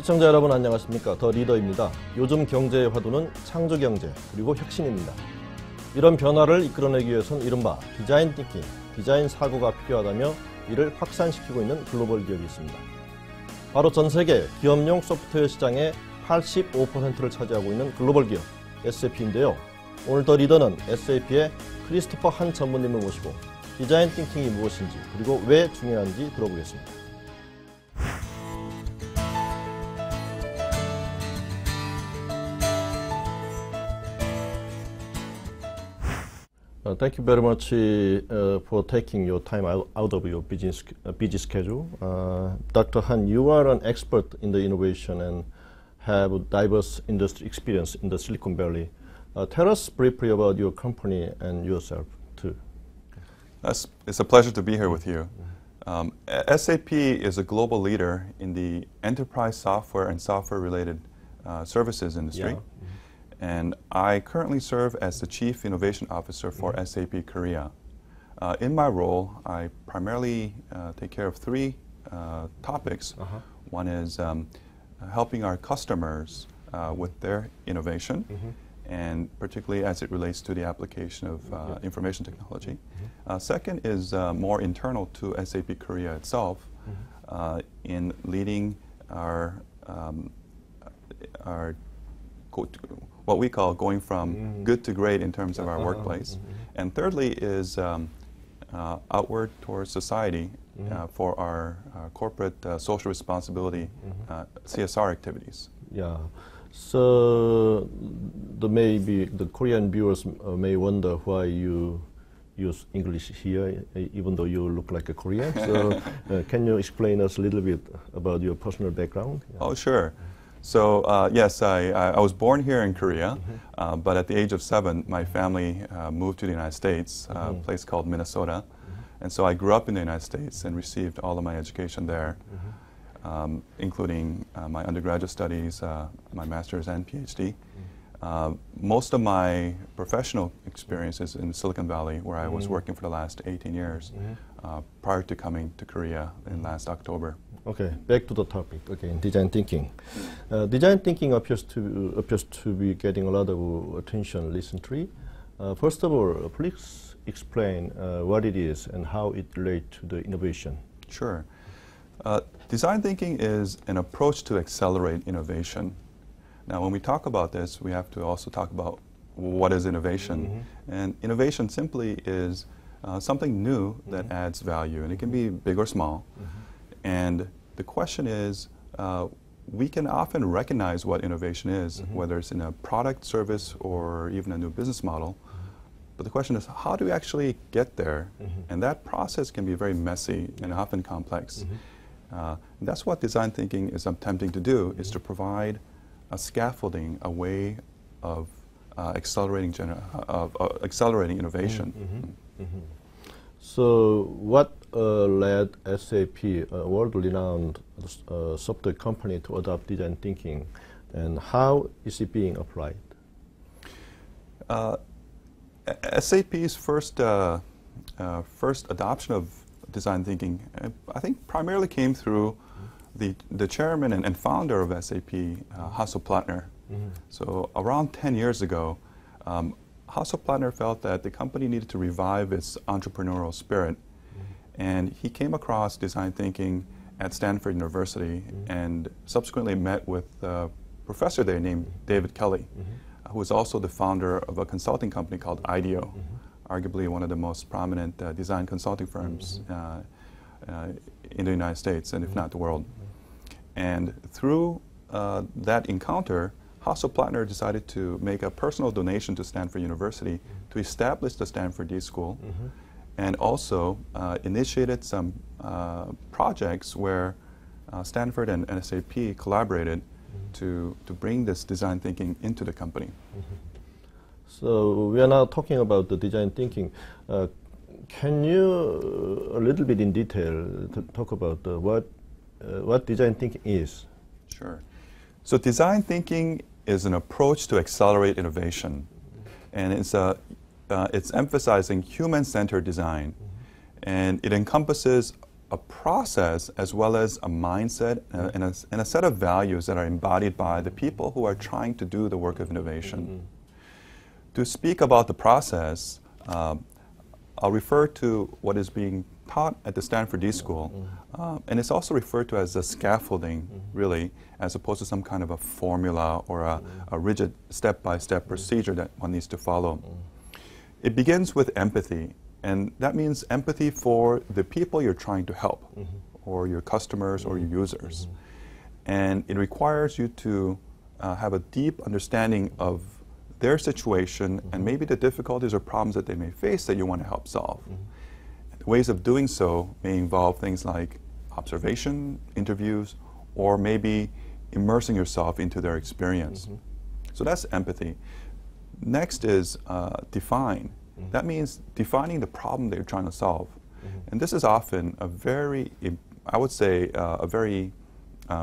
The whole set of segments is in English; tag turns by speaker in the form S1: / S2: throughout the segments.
S1: 시청자 여러분 안녕하십니까? 더리더입니다. 요즘 경제의 화두는 창조경제 그리고 혁신입니다. 이런 변화를 이끌어내기 위해서는 이른바 디자인띵킹, 디자인 사고가 필요하다며 이를 확산시키고 있는 글로벌 기업이 있습니다. 바로 전 세계 기업용 소프트웨어 시장의 85%를 차지하고 있는 글로벌 기업 SAP인데요. 오늘 더리더는 SAP의 크리스토퍼한 전무님을 모시고 디자인띵킹이 무엇인지 그리고 왜 중요한지 들어보겠습니다. Thank you very much for taking your time out of your busy schedule. Dr. Han, you are an expert in the innovation and have diverse industry experience in the Silicon Valley. Tell us briefly about your company and yourself, too.
S2: It's a pleasure to be here with you. SAP is a global leader in the enterprise software and software-related services industry. Yeah. And I currently serve as the Chief Innovation Officer for SAP Korea. In my role, I primarily take care of three topics. One is helping our customers with their innovation, and particularly as it relates to the application of information technology. Second is more internal to SAP Korea itself in leading our what we call going from good to great in terms of our workplace. And thirdly is outward towards society for our corporate social responsibility CSR activities.
S1: Yeah. So maybe the Korean viewers may wonder why you use English here, even though you look like a Korean. So can you explain us a little bit about your personal background?
S2: Yeah. Oh, sure. So yes, I was born here in Korea, but at the age of 7, my family moved to the United States, a place called Minnesota. And so I grew up in the United States and received all of my education there, including my undergraduate studies, my master's and PhD. Most of my professional experiences in Silicon Valley, where I was working for the last 18 years, prior to coming to Korea in last October.
S1: Okay, back to the topic again, design thinking. Design thinking appears to be getting a lot of attention recently. First of all, please explain what it is and how it relates to the innovation.
S2: Sure. Design thinking is an approach to accelerate innovation. Now, when we talk about this, we have to also talk about what is innovation. And innovation simply is something new that adds value, and it can be big or small. And the question is, we can often recognize what innovation is, whether it's in a product, service, or even a new business model. But the question is, how do we actually get there? And that process can be very messy and often complex. And that's what design thinking is attempting to do, is to provide a scaffolding, a way of accelerating innovation.
S1: So what led SAP, a world-renowned software company, to adopt design thinking, and how is it being applied?
S2: SAP's first adoption of design thinking, I think, primarily came through the chairman and founder of SAP, Hasso-Plattner. So around 10 years ago, Hasso-Plattner felt that the company needed to revive its entrepreneurial spirit, and he came across design thinking at Stanford University and subsequently met with a professor there named David Kelly, who is also the founder of a consulting company called IDEO, arguably one of the most prominent design consulting firms in the United States, and if not the world. And through that encounter, Hasso-Plattner decided to make a personal donation to Stanford University to establish the Stanford D School, and also initiated some projects where Stanford and SAP collaborated to bring this design thinking into the company.
S1: So we are now talking about the design thinking. Can you, a little bit in detail, talk about what design thinking is?
S2: Sure. So design thinking is an approach to accelerate innovation, and it's emphasizing human-centered design, and it encompasses a process as well as a mindset and a set of values that are embodied by the people who are trying to do the work of innovation. To speak about the process, I'll refer to what is being taught at the Stanford D School, and it's also referred to as the scaffolding, really, as opposed to some kind of a formula or a rigid step-by-step procedure that one needs to follow. It begins with empathy, and that means empathy for the people you're trying to help, or your customers or your users. And it requires you to have a deep understanding of their situation and maybe the difficulties or problems that they may face that you want to help solve. Ways of doing so may involve things like observation, interviews, or maybe immersing yourself into their experience. So that's empathy. Next is define. That means defining the problem that you're trying to solve. And this is often a very, I would say, a very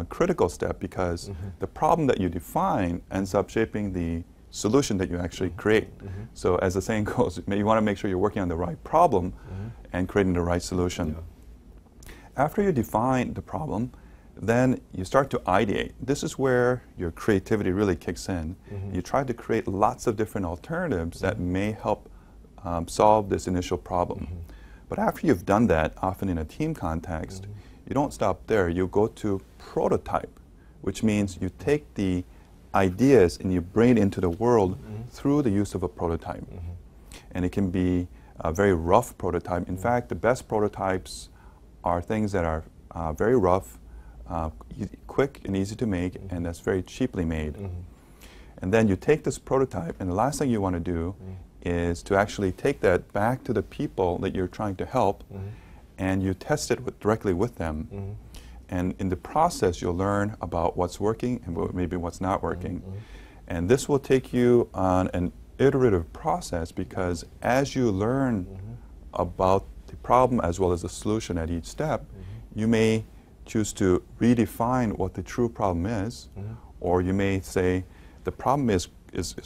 S2: critical step because the problem that you define ends up shaping the solution that you actually create. So as the saying goes, you want to make sure you're working on the right problem and creating the right solution. After you define the problem, then you start to ideate. This is where your creativity really kicks in. You try to create lots of different alternatives that may help solve this initial problem. But after you've done that, often in a team context, you don't stop there. You go to prototype, which means you take the ideas and you bring it into the world through the use of a prototype. And it can be a very rough prototype. In fact, the best prototypes are things that are very rough, quick and easy to make, and that's very cheaply made. And then you take this prototype, and the last thing you want to do is to actually take that back to the people that you're trying to help, and you test it directly with them. And in the process, you'll learn about what's working and maybe what's not working. And this will take you on an iterative process because as you learn about the problem as well as the solution at each step, you may choose to redefine what the true problem is, or you may say the problem is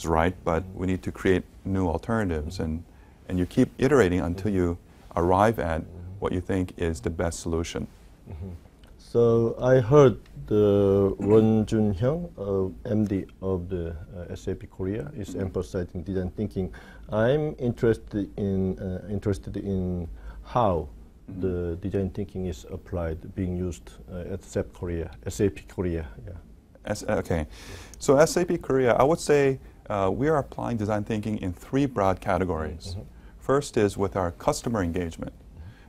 S2: right, but we need to create new alternatives. And you keep iterating until you arrive at what you think is the best solution.
S1: So I heard the Won Jun-hyung, MD of the SAP Korea, is emphasizing design thinking. I'm interested in how the design thinking is applied, being used at SAP Korea. Yeah.
S2: Okay, so SAP Korea, I would say we are applying design thinking in three broad categories. First is with our customer engagement.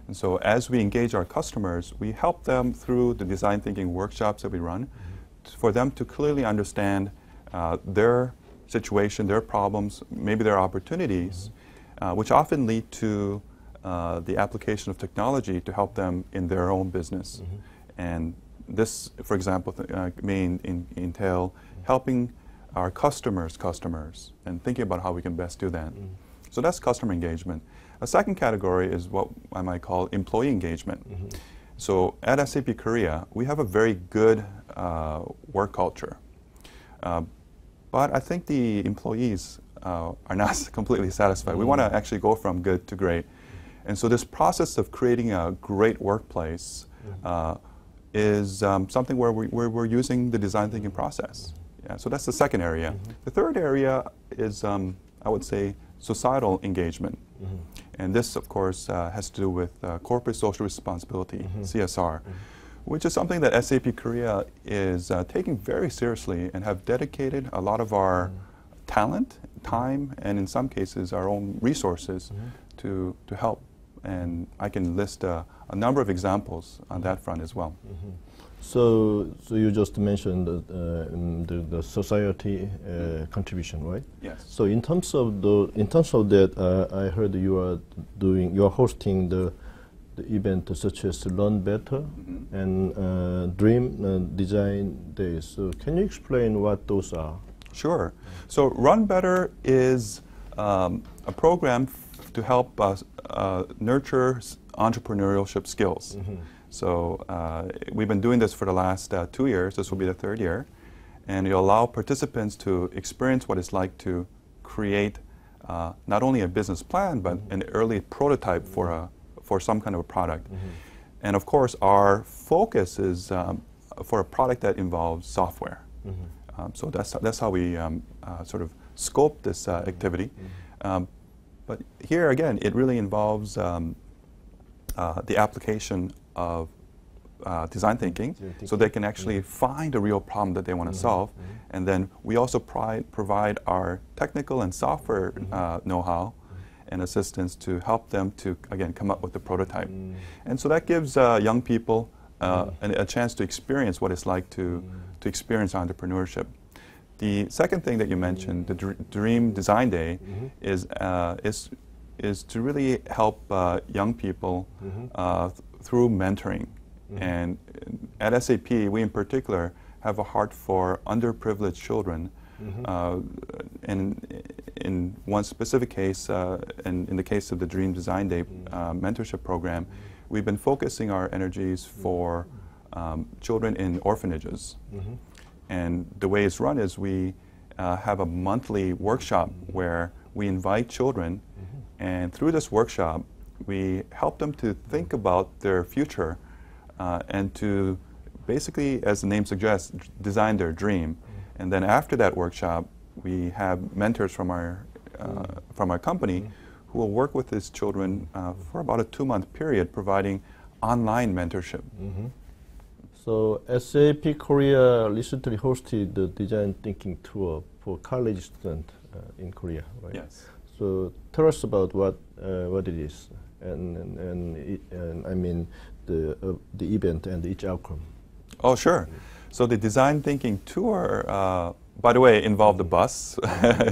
S2: And so as we engage our customers, we help them through the design thinking workshops that we run for them to clearly understand their situation, their problems, maybe their opportunities, which often lead to the application of technology to help them in their own business. And this, for example, may entail helping our customers and thinking about how we can best do that. So that's customer engagement. A second category is what I might call employee engagement. So at SAP Korea, we have a very good work culture. But I think the employees are not completely satisfied. We want to actually go from good to great. And so this process of creating a great workplace is something where we're using the design thinking process. Yeah, so that's the second area. The third area is, I would say, societal engagement. And this, of course, has to do with corporate social responsibility, CSR, which is something that SAP Korea is taking very seriously and have dedicated a lot of our talent, time, and in some cases our own resources to help. And I can list a number of examples on that front as well.
S1: So you just mentioned the society contribution, right?
S2: Yes.
S1: So in terms of that, I heard you are hosting the event such as Learn Better and Dream Design Days. So can you explain what those are?
S2: Sure. So Run Better is a program to help us nurture entrepreneurship skills. So we've been doing this for the last 2 years. This will be the third year. And it'll allow participants to experience what it's like to create not only a business plan, but an early prototype for some kind of a product. And of course, our focus is for a product that involves software. So that's how we sort of scope this activity. But here again, it really involves the application of design thinking, so they can actually find a real problem that they want to solve. And then we also provide our technical and software know-how and assistance to help them to, again, come up with the prototype. And so that gives young people a chance to experience what it's like to experience entrepreneurship. The second thing that you mentioned, the Dream Design Day, is to really help young people through mentoring. And at SAP, we in particular have a heart for underprivileged children. And in one specific case, in the case of the Dream Design Day mentorship program, we've been focusing our energies for children in orphanages. And the way it's run is we have a monthly workshop where we invite children, and through this workshop, we help them to think about their future and to basically, as the name suggests, design their dream. And then after that workshop, we have mentors from our company who will work with these children for about a 2-month period, providing online mentorship.
S1: So SAP Korea recently hosted the design thinking tour for college students in Korea, right?
S2: Yes.
S1: So tell us about what it is, and I mean the event and each outcome.
S2: Oh, sure. So the design thinking tour, by the way, involved a bus,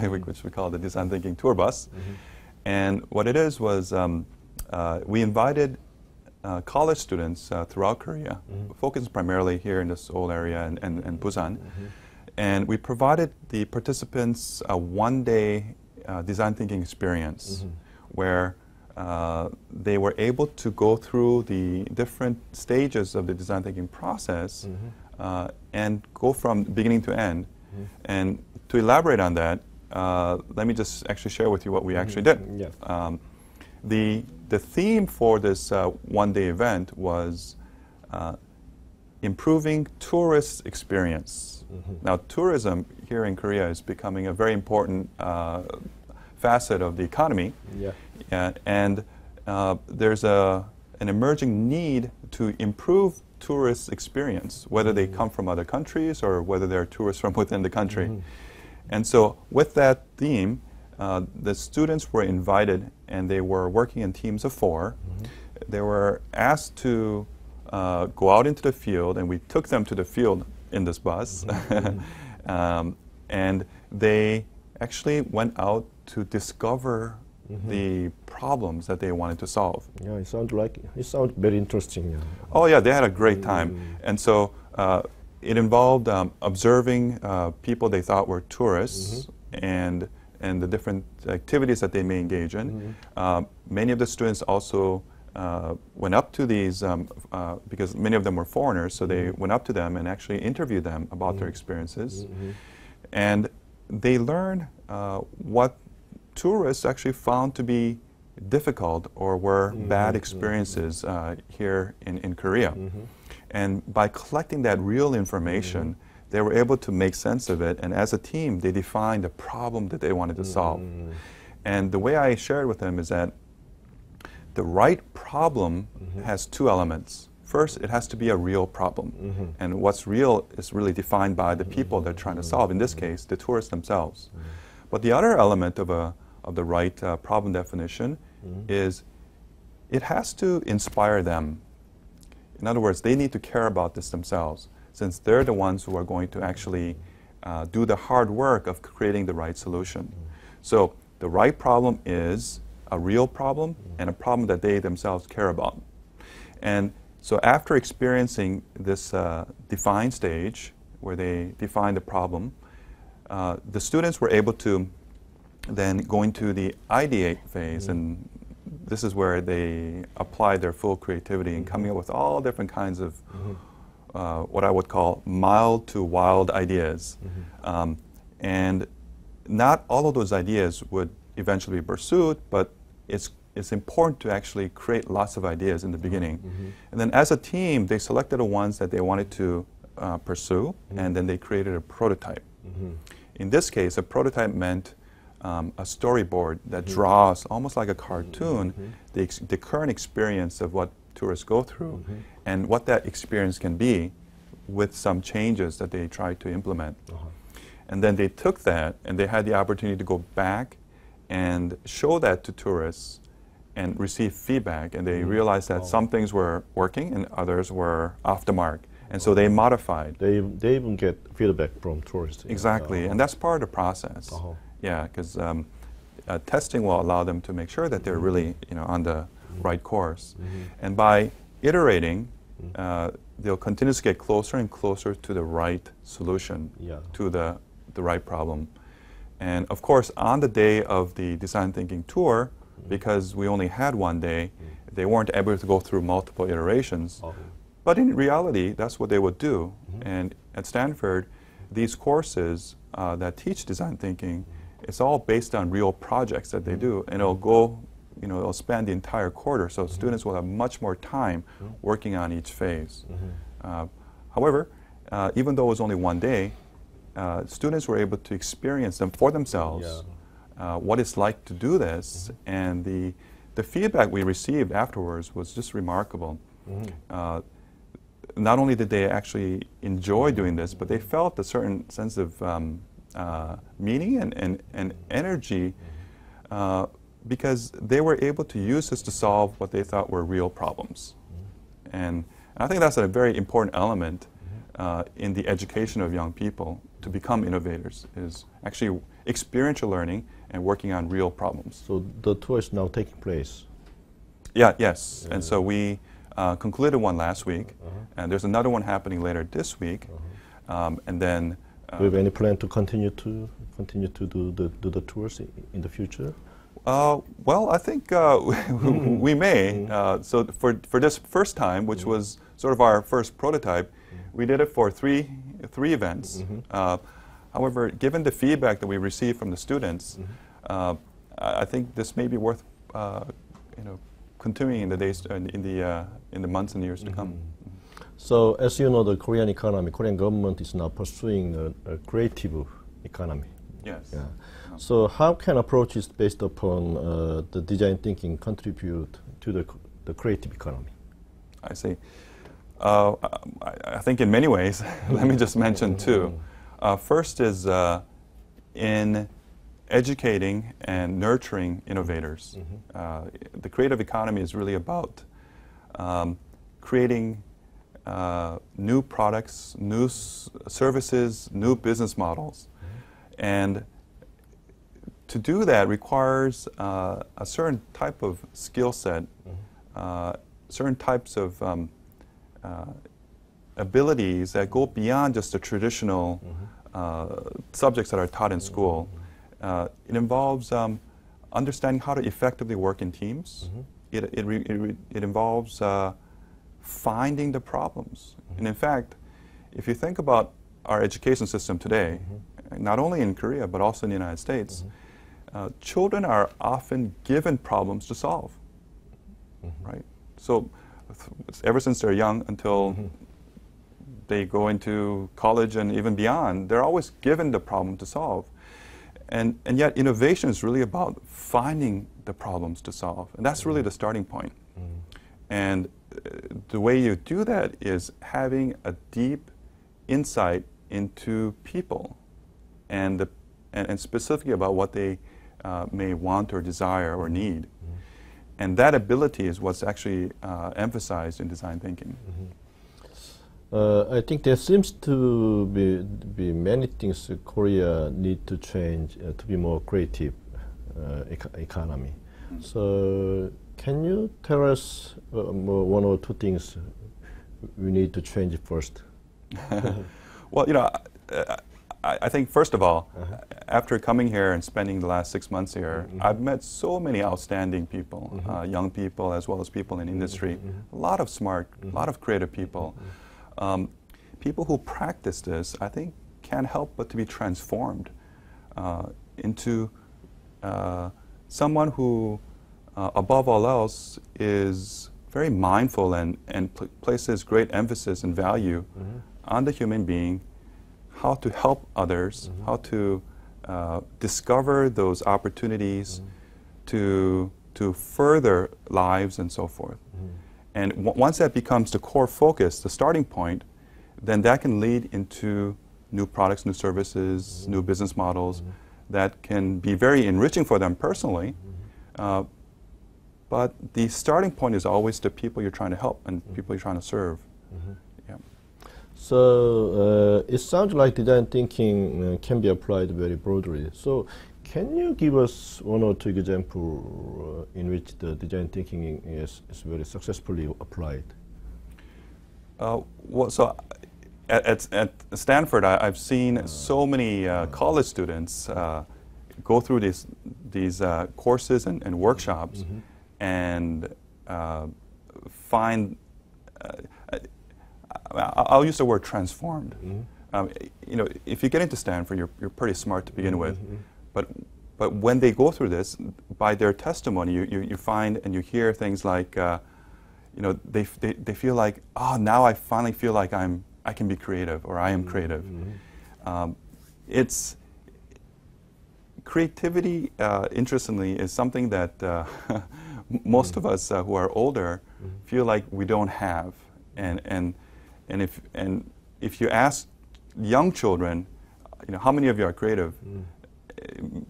S2: which we call the design thinking tour bus. And what it is was we invited college students throughout Korea, focused primarily here in the Seoul area and Busan. And we provided the participants a one-day design thinking experience where they were able to go through the different stages of the design thinking process and go from beginning to end. And to elaborate on that, let me just actually share with you what we actually did.
S1: Yeah.
S2: The theme for this one-day event was improving tourist experience. Now, tourism here in Korea is becoming a very important facet of the economy.
S1: Yeah.
S2: And there's an emerging need to improve tourist experience, whether they come from other countries or whether they're tourists from within the country. And so with that theme, the students were invited, and they were working in teams of 4. They were asked to go out into the field, and we took them to the field in this bus. And they actually went out to discover the problems that they wanted to solve.
S1: Yeah, it sounds very interesting. Yeah.
S2: Oh yeah, they had a great time. And so it involved observing people they thought were tourists and the different activities that they may engage in. Many of the students also went up to these, because many of them were foreigners, so they went up to them and actually interviewed them about their experiences. And they learned what tourists actually found to be difficult or were bad experiences here in Korea. And by collecting that real information, they were able to make sense of it, and as a team, they defined a problem that they wanted to solve. And the way I shared with them is that the right problem has 2 elements. First, it has to be a real problem. And what's real is really defined by the people they're trying to solve, in this case, the tourists themselves. But the other element of the right problem definition is it has to inspire them. In other words, they need to care about this themselves, since they're the ones who are going to actually do the hard work of creating the right solution. So the right problem is a real problem and a problem that they themselves care about. And so after experiencing this define stage, where they define the problem, the students were able to then go into the ideate phase, and this is where they apply their full creativity in coming up with all different kinds of what I would call mild to wild ideas. And not all of those ideas would eventually be pursued, but it's it's important to actually create lots of ideas in the beginning. And then as a team, they selected the ones that they wanted to pursue, and then they created a prototype. In this case, a prototype meant a storyboard that draws, almost like a cartoon, the current experience of what tourists go through and what that experience can be with some changes that they try to implement. And then they took that and they had the opportunity to go back and show that to tourists and receive feedback, and they realized that some things were working and others were off the mark. And so they modified.
S1: They even get feedback from tourists.
S2: Exactly, and that's part of the process. Yeah, because testing will allow them to make sure that they're really, on the right course. And by iterating, they'll continuously get closer and closer to the right solution, to the right problem. And of course, on the day of the design thinking tour, because we only had one day, they weren't able to go through multiple iterations. But in reality, that's what they would do. And at Stanford, these courses that teach design thinking, it's all based on real projects that they do. And it'll go, it'll span the entire quarter. So students will have much more time working on each phase. However, even though it was only one day, students were able to experience them for themselves, what it's like to do this. And the feedback we received afterwards was just remarkable. Not only did they actually enjoy doing this, but they felt a certain sense of meaning and energy because they were able to use this to solve what they thought were real problems. And I think that's a very important element in the education of young people to become innovators, is actually experiential learning and working on real problems.
S1: So the tour is now taking place?
S2: Yes. And so we concluded one last week, and there's another one happening later this week, and then.
S1: Do you have any plan to continue to do the tours in the future?
S2: Well, I think we may. So for this first time, which was sort of our first prototype, we did it for three events. However, given the feedback that we received from the students, I think this may be worth continuing in the days in the months and years to come.
S1: So, as you know, the Korean economy, Korean government is now pursuing a creative economy.
S2: Yes.
S1: Yeah. So, how can approaches based upon the design thinking contribute to the creative economy?
S2: I see. I think in many ways. Let me just mention two. First is in educating and nurturing innovators. The creative economy is really about creating new products, new services, new business models. And to do that requires a certain type of skill set, certain types of abilities that go beyond just the traditional subjects that are taught in school. It involves understanding how to effectively work in teams. It involves finding the problems. And in fact, if you think about our education system today, not only in Korea but also in the United States, children are often given problems to solve, right? So ever since they're young until they go into college and even beyond, they're always given the problem to solve. And yet innovation is really about finding the problems to solve. And that's really the starting point. And the way you do that is having a deep insight into people and specifically about what they may want or desire or need. And that ability is what's actually emphasized in design thinking.
S1: I think there seems to be many things Korea need to change to be more creative economy. So can you tell us one or two things we need to change first?
S2: Well, I think first of all, after coming here and spending the last 6 months here, I've met so many outstanding people, young people as well as people in industry, a lot of smart, a lot of creative people. People who practice this, I think, can't help but to be transformed into someone who above all else, is very mindful and places great emphasis and value on the human being, how to help others, how to discover those opportunities to further lives and so forth. And once that becomes the core focus, the starting point, then that can lead into new products, new services, new business models that can be very enriching for them personally. But the starting point is always the people you're trying to help and people you're trying to serve. Yeah.
S1: So it sounds like design thinking can be applied very broadly. So can you give us one or two examples in which the design thinking is very successfully applied?
S2: Well, so at Stanford, I've seen so many college students go through these courses and workshops and find, I'll use the word transformed. You know, if you get into Stanford, you're pretty smart to begin with. But when they go through this, by their testimony, you find and you hear things like, you know, they feel like, oh, now I finally feel like I can be creative, or I am creative. It's creativity, interestingly, is something that most of us who are older feel like we don't have. And if you ask young children, you know, how many of you are creative?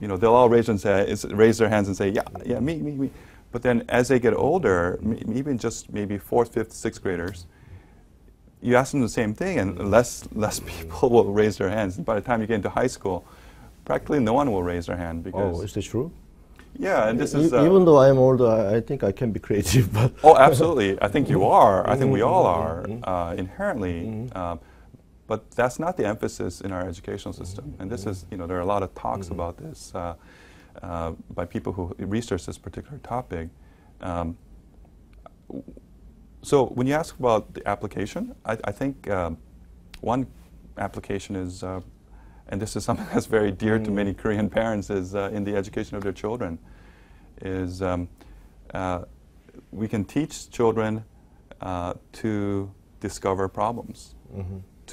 S2: You know, they'll all raise their hands and say, yeah, me. But then as they get older, even just maybe 4th, 5th, 6th graders, you ask them the same thing, and less people will raise their hands. And by the time you get into high school, practically no one will raise their hand. Because
S1: is this true?
S2: Yeah, and this is...
S1: even though I'm older, I think I can be creative. But
S2: oh, absolutely. I think you are. I think we all are, inherently. But that's not the emphasis in our educational system. And this is, you know, there are a lot of talks about this by people who research this particular topic. So when you ask about the application, I think one application is, and this is something that's very dear to many Korean parents, is in the education of their children, is we can teach children to discover problems,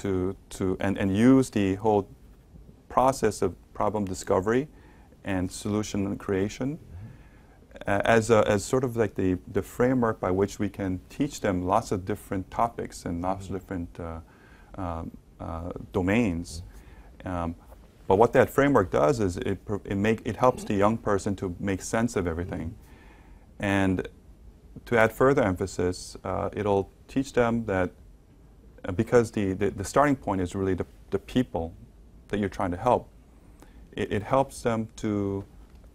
S2: and use the whole process of problem discovery and solution creation as sort of like the framework by which we can teach them lots of different topics and lots of different domains. But what that framework does is it helps the young person to make sense of everything. And to add further emphasis, it'll teach them that because the starting point is really the people that you're trying to help, it helps them to,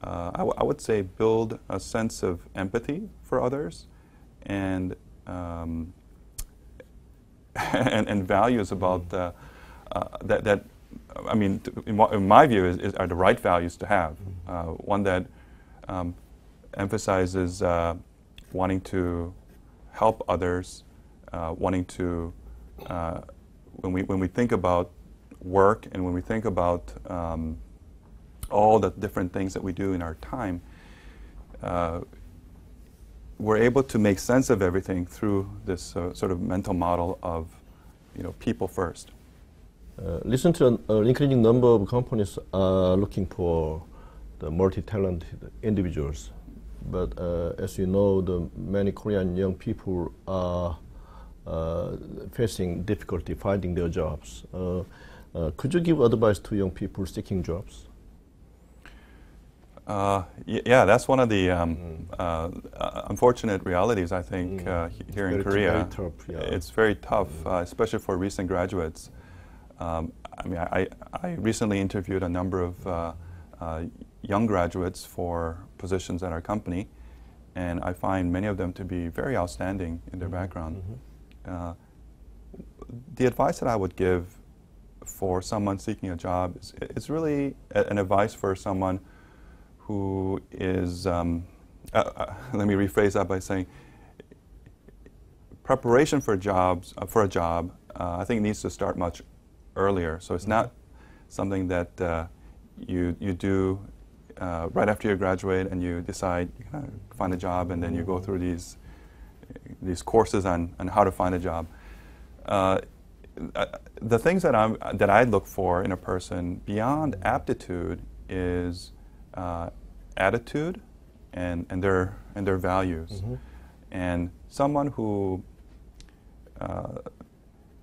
S2: I would say, build a sense of empathy for others and and values about that. I mean, in my view, are the right values to have. One that emphasizes wanting to help others, wanting to, when we think about work and when we think about all the different things that we do in our time, we're able to make sense of everything through this sort of mental model of, you know, people first.
S1: Listen to an increasing number of companies are looking for the multi-talented individuals. But as you know, the many Korean young people are facing difficulty finding their jobs. Could you give advice to young people seeking jobs?
S2: Yeah, that's one of the unfortunate realities, I think, here in Korea.
S1: Very tough, yeah.
S2: It's very tough, especially for recent graduates. I mean, I recently interviewed a number of young graduates for positions at our company, and I find many of them to be very outstanding in their background. The advice that I would give for someone seeking a job is really an advice for someone who is, let me rephrase that by saying, preparation for jobs, I think needs to start much earlier. So it's not something that you do right after you graduate and you decide you kind of find a job, and then you go through these courses on how to find a job. The things that I look for in a person beyond aptitude is attitude and their values, and someone who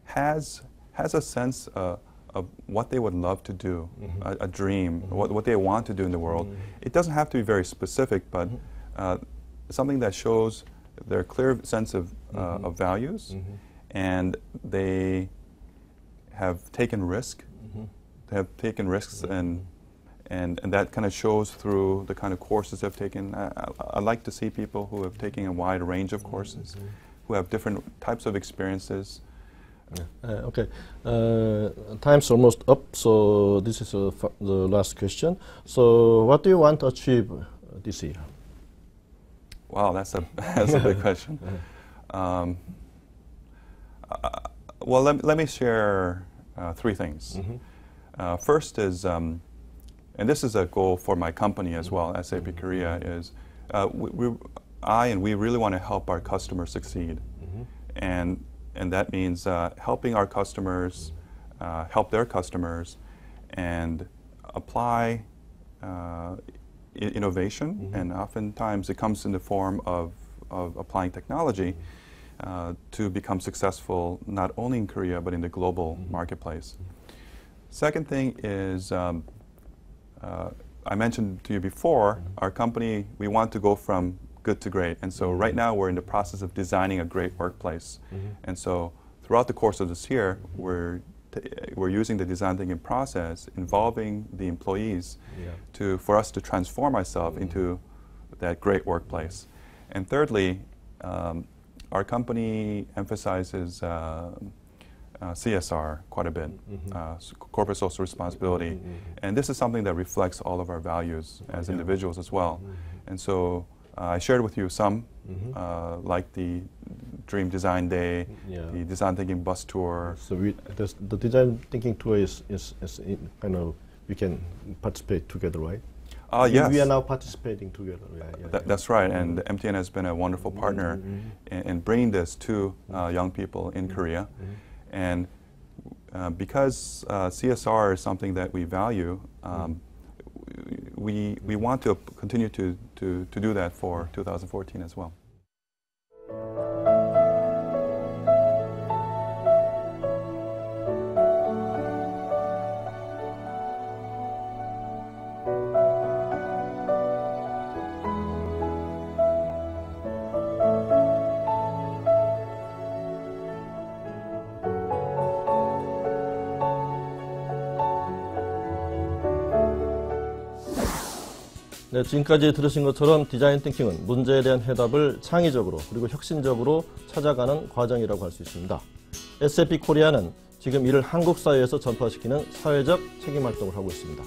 S2: has a sense of what they would love to do, a dream, what they want to do in the world. It doesn't have to be very specific, but something that shows their clear sense of values, and they have taken risk. They have taken risks, and that kind of shows through the kind of courses they've taken. I like to see people who have taken a wide range of courses, who have different types of experiences.
S1: Okay, time's almost up, so this is the last question. So what do you want to achieve this year?
S2: Wow, that's a big question. Well, let me share three things. First is, and this is a goal for my company as well, SAP Korea, is we really want to help our customers succeed. And that means helping our customers help their customers and apply innovation, and oftentimes it comes in the form of applying technology to become successful not only in Korea but in the global marketplace. Second thing is, I mentioned to you before, our company, we want to go from good to great. And so right now we're in the process of designing a great workplace. And so throughout the course of this year, we're using the design thinking process involving the employees for us to transform ourselves into that great workplace. And thirdly, our company emphasizes CSR quite a bit, corporate social responsibility. And this is something that reflects all of our values as individuals as well. And so I shared with you some, like the Dream Design Day, the Design Thinking Bus Tour.
S1: So the Design Thinking Tour is kind of, we can participate together, right?
S2: Yes.
S1: We are now participating together.
S2: That's right, and MTN has been a wonderful partner in bringing this to young people in Korea. And because CSR is something that we value, we want to continue to do that for 2014 as well.
S1: 네, 지금까지 들으신 것처럼 디자인 띵킹은 문제에 대한 해답을 창의적으로 그리고 혁신적으로 찾아가는 과정이라고 할 수 있습니다. SAP 코리아는 지금 이를 한국 사회에서 전파시키는 사회적 책임 활동을 하고 있습니다.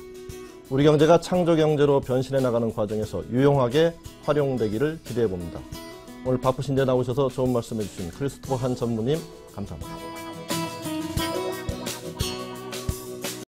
S1: 우리 경제가 창조 경제로 변신해 나가는 과정에서 유용하게 활용되기를 기대해 봅니다. 오늘 바쁘신데 나오셔서 좋은 말씀해 주신 크리스토퍼한 전무님 감사합니다.